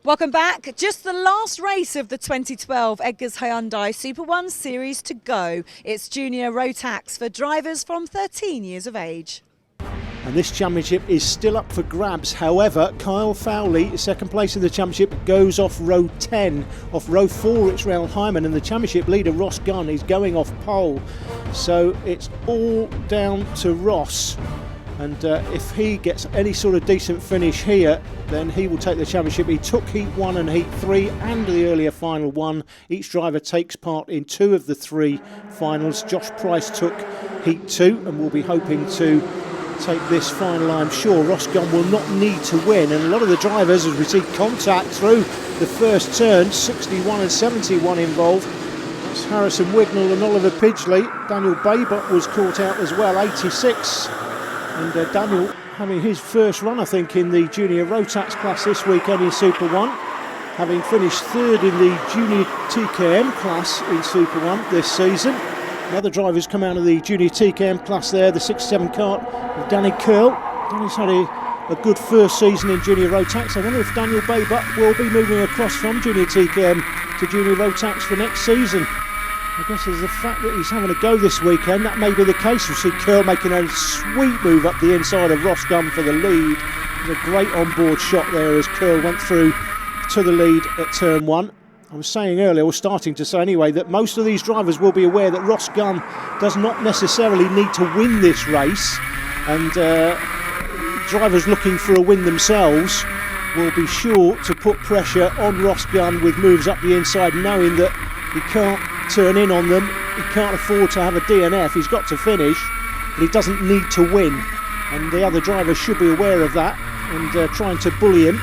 Welcome back. Just the last race of the 2012 Edgar's Hyundai Super One Series to go. It's Junior Rotax for drivers from 13 years of age. And this championship is still up for grabs. However, Kyle Fowley, second place in the championship, goes off row 10. Off row 4, it's Raoul Hyman, and the championship leader, Ross Gunn, is going off pole. So it's all down to Ross. And if he gets any sort of decent finish here, then he will take the championship. He took Heat 1 and Heat 3 and the earlier Final 1. Each driver takes part in 2 of the 3 finals. Josh Price took Heat 2 and will be hoping to take this final, I'm sure. Ross Gunn will not need to win, and a lot of the drivers, as we see contact through the first turn, 61 and 71 involved. That's Harrison Wignall and Oliver Pidgley. Daniel Baybott was caught out as well, 86. And Daniel having his first run, I think, in the Junior Rotax class this weekend in Super One, having finished third in the Junior TKM class in Super One this season. Another driver's come out of the Junior TKM class there, the 6-7 kart of Danny Curl. Danny's had a good first season in Junior Rotax. I wonder if Daniel Baybott will be moving across from Junior TKM to Junior Rotax for next season. I guess there's the fact that he's having a go this weekend. That may be the case. We'll see Curl making a sweet move up the inside of Ross Gunn for the lead. There's a great onboard shot there as Curl went through to the lead at turn 1. I was saying earlier, or starting to say anyway, that most of these drivers will be aware that Ross Gunn does not necessarily need to win this race, and drivers looking for a win themselves will be sure to put pressure on Ross Gunn with moves up the inside, knowing that he can't turn in on them, he can't afford to have a DNF, he's got to finish, but he doesn't need to win, and the other drivers should be aware of that and trying to bully him.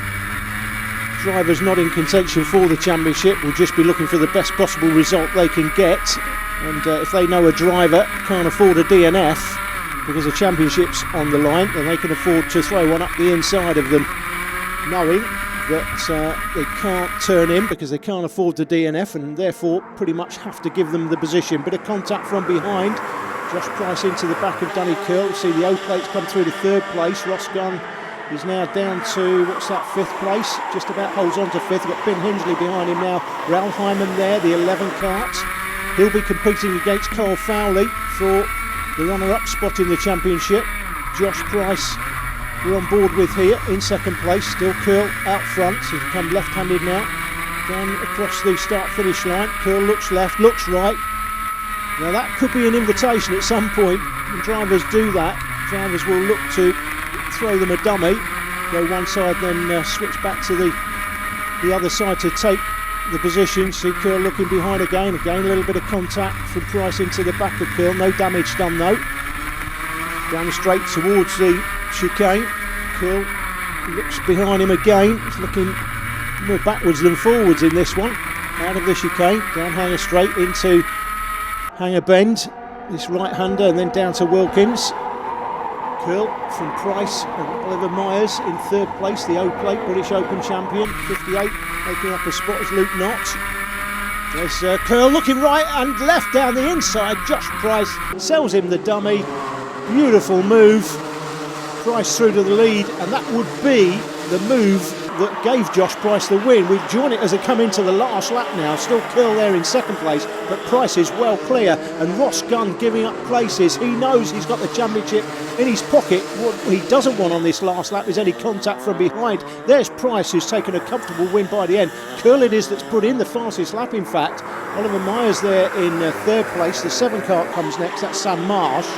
Drivers not in contention for the championship will just be looking for the best possible result they can get, and if they know a driver can't afford a DNF because the championship's on the line, then they can afford to throw one up the inside of them, knowing that they can't turn in because they can't afford the DNF and therefore pretty much have to give them the position. Bit of contact from behind. Josh Price into the back of Danny Curl. See the O plates come through to third place. Ross Gunn is now down to, what's that, 5th place. Just about holds on to 5th. Got Ben Hensley behind him now. Raoul Hyman there, the 11 kart. He'll be competing against Kyle Fowley for the runner-up spot in the championship. Josh Price we're on board with here in second place. Still Curl out front. He's become left-handed now. Down across the start-finish line. Curl looks left, looks right. Now that could be an invitation at some point. When drivers do that, drivers will look to throw them a dummy, go one side, then switch back to the other side to take the position. See Curl looking behind again. Again, a little bit of contact from Price into the back of Curl. No damage done though. Down straight towards the chicane. Curl looks behind him again. He's looking more backwards than forwards in this one. Out of the chicane, down Hanger Straight into Hanger Bend. This right-hander, and then down to Wilkins. Curl from Price and Oliver Myers in third place, the O-Plate British Open champion, 58, making up a spot as Luke Knott. There's Curl looking right and left down the inside. Josh Price sells him the dummy. Beautiful move. Price through to the lead, and that would be the move that gave Josh Price the win. We've joined it as they come into the last lap now. Still Curl there in second place, but Price is well clear, and Ross Gunn giving up places. He knows he's got the championship in his pocket. What he doesn't want on this last lap is any contact from behind. There's Price, who's taken a comfortable win by the end. Curl it is that's put in the fastest lap, in fact. Oliver Myers there in third place. The 7 kart comes next, that's Sam Marsh.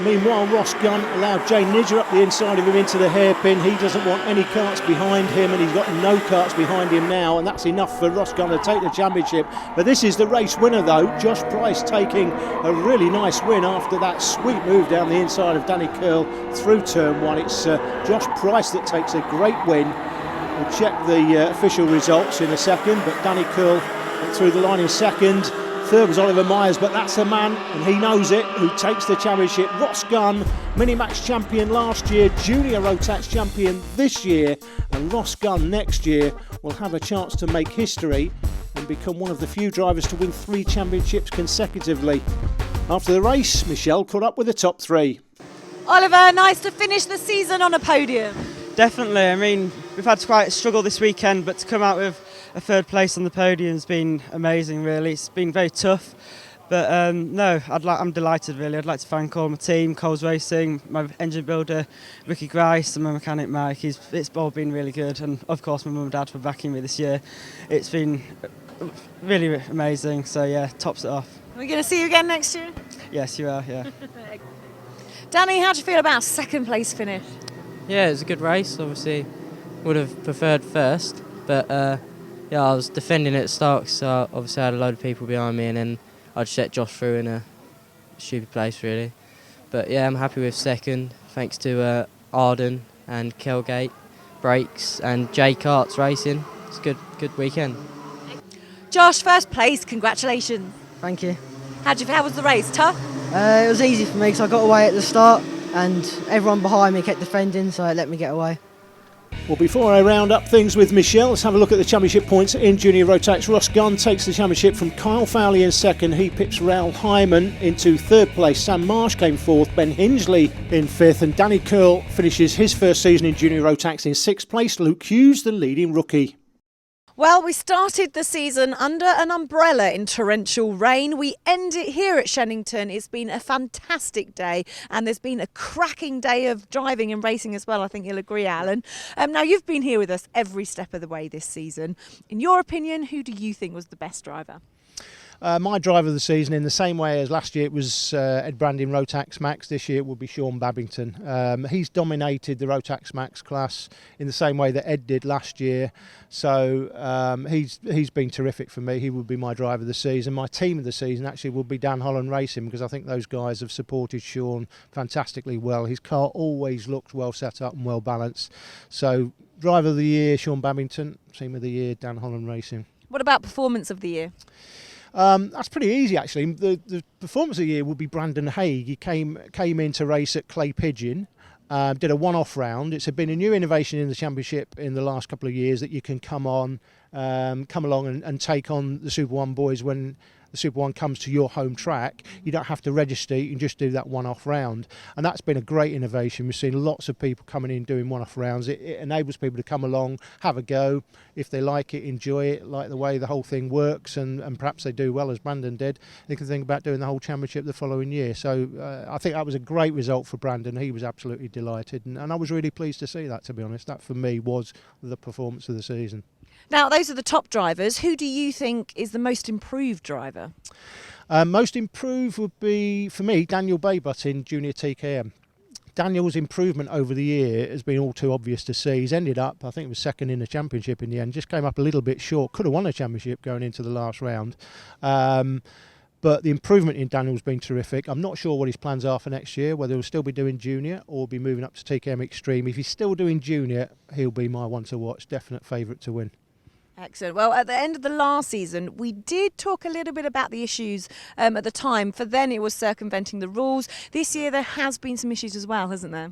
Meanwhile, Ross Gunn allowed Jay Nidger up the inside of him into the hairpin. He doesn't want any karts behind him, and he's got no karts behind him now, and that's enough for Ross Gunn to take the championship. But this is the race winner though. Josh Price taking a really nice win after that sweet move down the inside of Danny Curl through turn 1. It's Josh Price that takes a great win. We'll check the official results in a second, but Danny Curl went through the line in second. Third was Oliver Myers, but that's the man, and he knows it, who takes the championship. Ross Gunn, Minimax champion last year, Junior Rotax champion this year, and Ross Gunn next year will have a chance to make history and become one of the few drivers to win 3 championships consecutively. After the race, Michelle caught up with the top 3. Oliver, nice to finish the season on a podium. Definitely. I mean, we've had quite a struggle this weekend, but to come out with a third place on the podium has been amazing, really. It's been very tough. But no, I'm delighted, really. I'd like to thank all my team, Coles Racing, my engine builder, Ricky Grice, and my mechanic, Mike. It's all been really good. And, of course, my mum and dad for backing me this year. It's been really amazing. So, yeah, tops it off. Are we going to see you again next year? Yes, you are, yeah. Danny, how do you feel about second place finish? Yeah, it was a good race. Obviously, would have preferred first, but yeah, I was defending at Starks, so obviously I had a load of people behind me, and then I just let Josh through in a stupid place, really. But yeah, I'm happy with second, thanks to Arden and Kelgate Brakes and J Karts Racing. It's a good weekend. Josh, first place, congratulations. Thank you. How was the race? Tough? It was easy for me because I got away at the start and everyone behind me kept defending, so it let me get away. Well, before I round up things with Michelle, let's have a look at the championship points in Junior Rotax. Ross Gunn takes the championship from Kyle Fowley in second. He pips Raoul Hyman into third place. Sam Marsh came fourth. Ben Hingley in fifth. And Danny Curl finishes his first season in Junior Rotax in sixth place. Luke Hughes, the leading rookie. Well, we started the season under an umbrella in torrential rain. We end it here at Shenington. It's been a fantastic day and there's been a cracking day of driving and racing as well. I think you'll agree, Alan. Now, you've been here with us every step of the way this season. In your opinion, who do you think was the best driver? My driver of the season, in the same way as last year it was Ed Brandon Rotax Max, this year it will be Sean Babington. He's dominated the Rotax Max class in the same way that Ed did last year, so he's been terrific for me. He will be my driver of the season. My team of the season actually will be Dan Holland Racing, because I think those guys have supported Sean fantastically well. His car always looks well set up and well balanced. So driver of the year, Sean Babington. Team of the year, Dan Holland Racing. What about performance of the year? That's pretty easy, actually. The performance of the year will be Brandon Haig. He came in to race at Clay Pigeon, did a one-off round. It's been a new innovation in the championship in the last couple of years that you can come along and take on the Super One boys when the Super One comes to your home track. You don't have to register, you can just do that one-off round. And that's been a great innovation. We've seen lots of people coming in doing one-off rounds. It enables people to come along, have a go. If they like it, enjoy it, like the way the whole thing works, and perhaps they do well, as Brandon did, they can think about doing the whole championship the following year. So I think that was a great result for Brandon. He was absolutely delighted, and I was really pleased to see that, to be honest. That, for me, was the performance of the season. Now, those are the top drivers. Who do you think is the most improved driver? Most improved would be, for me, Daniel Baybutt in Junior TKM. Daniel's improvement over the year has been all too obvious to see. He's ended up, I think it was second in the championship in the end, just came up a little bit short. Could have won a championship going into the last round. But the improvement in Daniel's been terrific. I'm not sure what his plans are for next year, whether he'll still be doing junior or be moving up to TKM Extreme. If he's still doing junior, he'll be my one to watch, definite favourite to win. Excellent. Well, at the end of the last season, we did talk a little bit about the issues at the time. For then, it was circumventing the rules. This year, there has been some issues as well, hasn't there?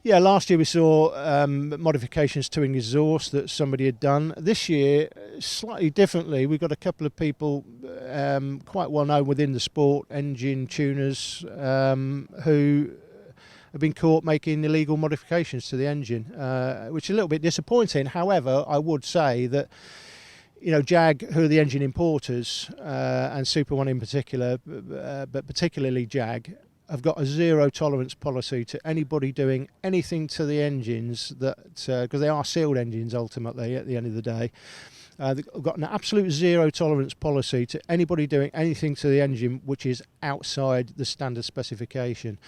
Yeah, last year we saw modifications to an exhaust that somebody had done. This year, slightly differently, we've got a couple of people quite well known within the sport, engine tuners, who have been caught making illegal modifications to the engine, which is a little bit disappointing. However, I would say that, you know, Jag, who are the engine importers, and Super One in particular, but particularly Jag, have got a zero tolerance policy to anybody doing anything to the engines that, because they are sealed engines ultimately at the end of the day. They've got an absolute zero tolerance policy to anybody doing anything to the engine which is outside the standard specification.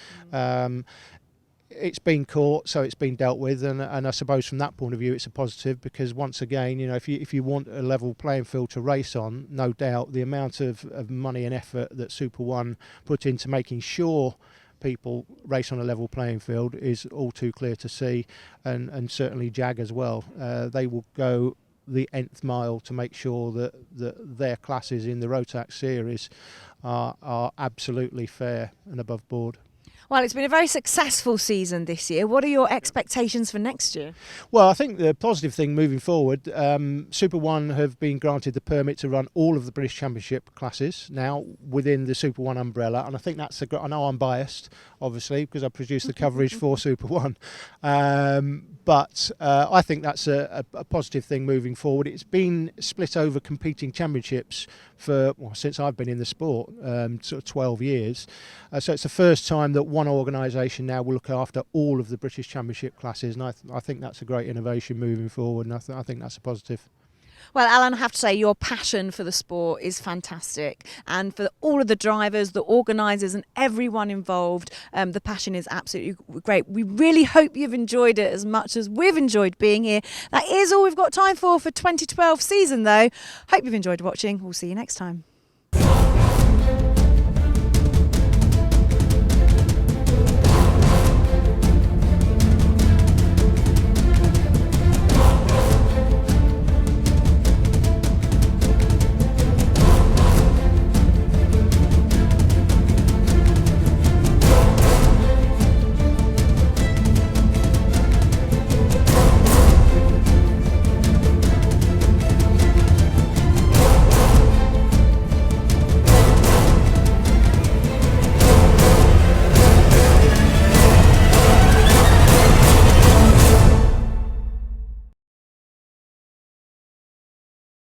It's been caught, so it's been dealt with, and I suppose from that point of view it's a positive, because once again, you know, if you want a level playing field to race on, no doubt the amount of money and effort that Super One put into making sure people race on a level playing field is all too clear to see, and certainly Jag as well. They will go the nth mile to make sure that their classes in the Rotax series are absolutely fair and above board. Well, it's been a very successful season this year. What are your expectations for next year? Well, I think the positive thing moving forward, Super One have been granted the permit to run all of the British Championship classes now within the Super One umbrella, and I think that's I know I'm biased, obviously, because I produce the coverage for Super One, but I think that's a positive thing moving forward. It's been split over competing championships for since I've been in the sport, sort of 12 years. So it's the first time that one organisation now will look after all of the British Championship classes, and I think that's a great innovation moving forward, and I think that's a positive. Well, Alan, I have to say your passion for the sport is fantastic, and for all of the drivers, the organisers and everyone involved, the passion is absolutely great. We really hope you've enjoyed it as much as we've enjoyed being here. That is all we've got time for 2012 season though. Hope you've enjoyed watching. We'll see you next time.